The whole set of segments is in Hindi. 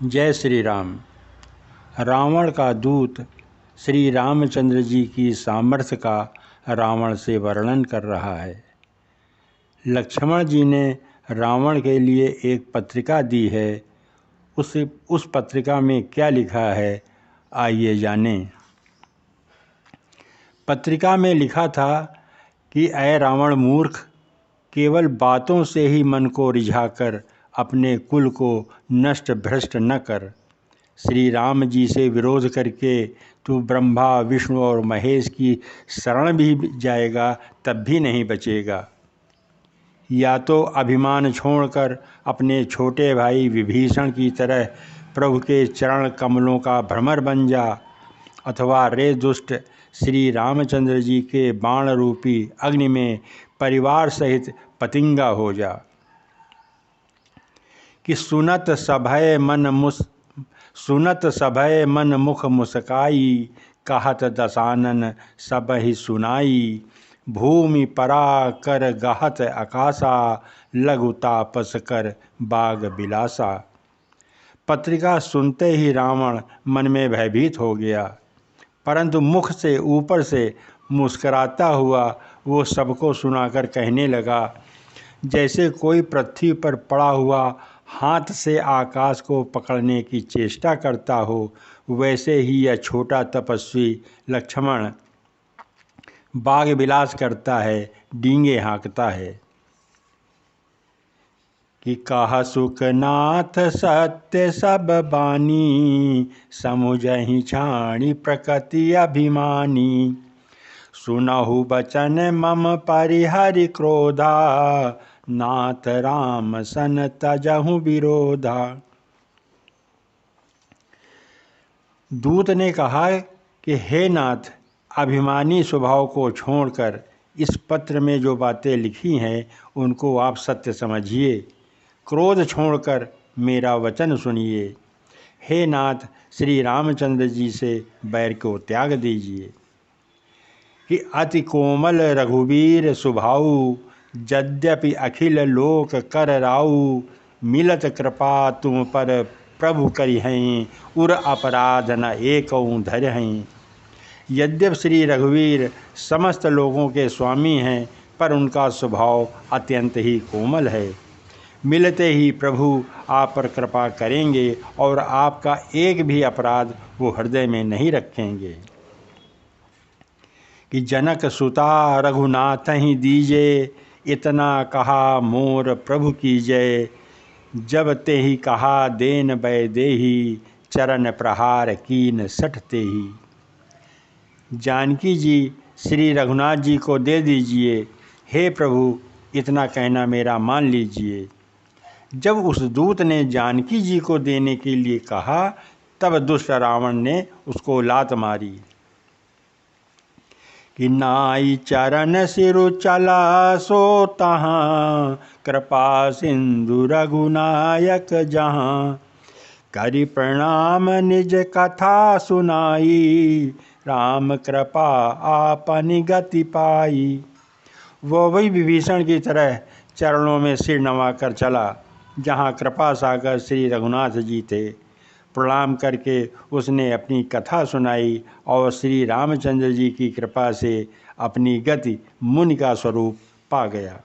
जय श्री राम। रावण का दूत श्री रामचंद्र जी की सामर्थ्य का रावण से वर्णन कर रहा है। लक्ष्मण जी ने रावण के लिए एक पत्रिका दी है। उस पत्रिका में क्या लिखा है, आइए जानें। पत्रिका में लिखा था कि ऐ रावण मूर्ख, केवल बातों से ही मन को रिझाकर अपने कुल को नष्ट भ्रष्ट न कर। श्री राम जी से विरोध करके तू ब्रह्मा विष्णु और महेश की शरण भी जाएगा तब भी नहीं बचेगा। या तो अभिमान छोड़कर अपने छोटे भाई विभीषण की तरह प्रभु के चरण कमलों का भ्रमर बन जा, अथवा रे दुष्ट श्री रामचंद्र जी के बाण रूपी अग्नि में परिवार सहित पतिंगा हो जा। कि सुनत सभय मन मुख मुस्काई, कहत दसानन सब ही सुनाई। भूमि परा कर गाहत आकाशा, लघु तापस कर बाग बिलासा। पत्रिका सुनते ही रावण मन में भयभीत हो गया, परंतु मुख से ऊपर से मुस्कराता हुआ वो सबको सुनाकर कहने लगा, जैसे कोई पृथ्वी पर पड़ा हुआ हाथ से आकाश को पकड़ने की चेष्टा करता हो, वैसे ही यह छोटा तपस्वी लक्ष्मण बाग विलास करता है, डींगे हाँकता है। कि कहा सुखनाथ सत्य सब बानी, समुझहि छाणी प्रकृति अभिमानी। सुनहु बचन मम परिहरि क्रोधा, नाथ राम सन तजहु विरोधा। दूत ने कहा कि हे नाथ, अभिमानी स्वभाव को छोड़कर इस पत्र में जो बातें लिखी हैं उनको आप सत्य समझिए। क्रोध छोड़कर मेरा वचन सुनिए। हे नाथ, श्री रामचंद्र जी से बैर को त्याग दीजिए। कि अति कोमल रघुवीर स्वभाऊ, यद्यपि अखिल लोक कर राऊ। मिलत कृपा तुम पर प्रभु करिहैं, उर अपराध न एकऊ धरहैं। यद्यप श्री रघुवीर समस्त लोगों के स्वामी हैं, पर उनका स्वभाव अत्यंत ही कोमल है। मिलते ही प्रभु आप पर कृपा करेंगे और आपका एक भी अपराध वो हृदय में नहीं रखेंगे। कि जनक सुता रघुनाथ ही दीजे, इतना कहा मोर प्रभु की जय। जब ते ही कहा देन वैदेही, चरण प्रहार कीन सठते ही। जानकी जी श्री रघुनाथ जी को दे दीजिए। हे प्रभु, इतना कहना मेरा मान लीजिए। जब उस दूत ने जानकी जी को देने के लिए कहा, तब दुष्ट रावण ने उसको लात मारी। कि नाई चरण सिरु चला सो तहाँ, कृपा सिंधु रघुनायक जहाँ। करि प्रणाम निज कथा सुनाई, राम कृपा आपनि गति पाई। वो वही विभीषण की तरह चरणों में सिर नवाकर चला जहाँ कृपा सागर श्री रघुनाथ जी थे। प्रणाम करके उसने अपनी कथा सुनाई और श्री रामचंद्र जी की कृपा से अपनी गति मुनि का स्वरूप पा गया।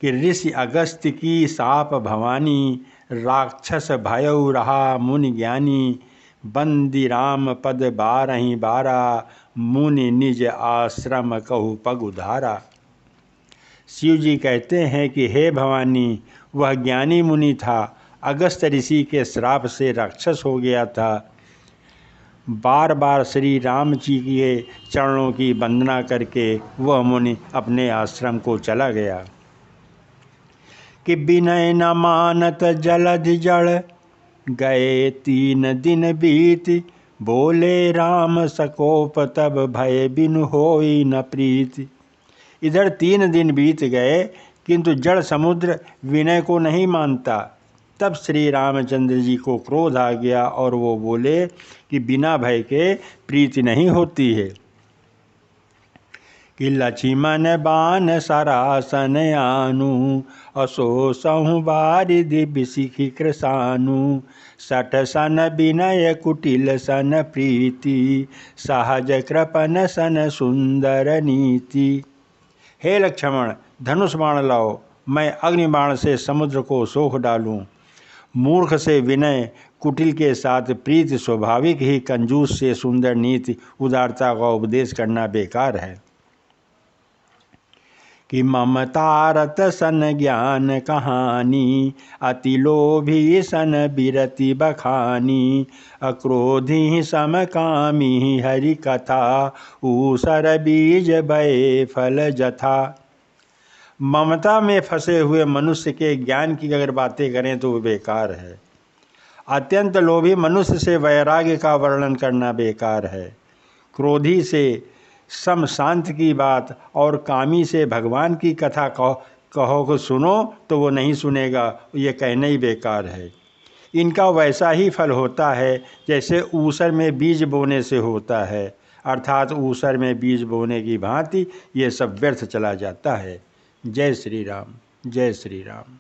कि ऋषि अगस्त्य की साप भवानी, राक्षस भयउ रहा मुनि ज्ञानी। बंदी राम पद बारहि बारा, मुनि निज आश्रम कहु पग उधारा। शिव जी कहते हैं कि हे भवानी, वह ज्ञानी मुनि था, अगस्त ऋषि के श्राप से राक्षस हो गया था। बार बार श्री राम जी के चरणों की वंदना करके वह मुनि अपने आश्रम को चला गया। कि विनय न मानत जलधि जड़, गए 3 दिन बीत। बोले राम सकोप तब भय बिनु होई न प्रीति। इधर 3 दिन बीत गए, किंतु जड़ समुद्र विनय को नहीं मानता। तब श्री रामचंद्र जी को क्रोध आ गया और वो बोले कि बिना भय के प्रीति नहीं होती है। कि लक्ष्मण बान सरासन आनु, असो सहु बारि दिव्य सिखि कृसानु। सठ सन विनय कुटिल सन प्रीति, सहज कृपन सन सुंदर नीति। हे लक्ष्मण, धनुष बाण लाओ, मैं अग्नि बाण से समुद्र को सोख डालूं। मूर्ख से विनय, कुटिल के साथ प्रीति, स्वाभाविक ही कंजूस से सुंदर नीति, उदारता का उपदेश करना बेकार है। कि ममता रत सन ज्ञान कहानी, अति लोभी सन बिरति बखानी। अक्रोधी सम कामी हरि कथा, ऊसर बीज भय फल जथा। ममता में फंसे हुए मनुष्य के ज्ञान की अगर बातें करें तो वो बेकार है। अत्यंत लोभी मनुष्य से वैराग्य का वर्णन करना बेकार है। क्रोधी से सम शांत की बात और कामी से भगवान की कथा कहो को सुनो तो वो नहीं सुनेगा, ये कहना ही बेकार है। इनका वैसा ही फल होता है जैसे ऊसर में बीज बोने से होता है, अर्थात ऊसर में बीज बोने की भांति ये सब व्यर्थ चला जाता है। जय श्री राम, जय श्री राम।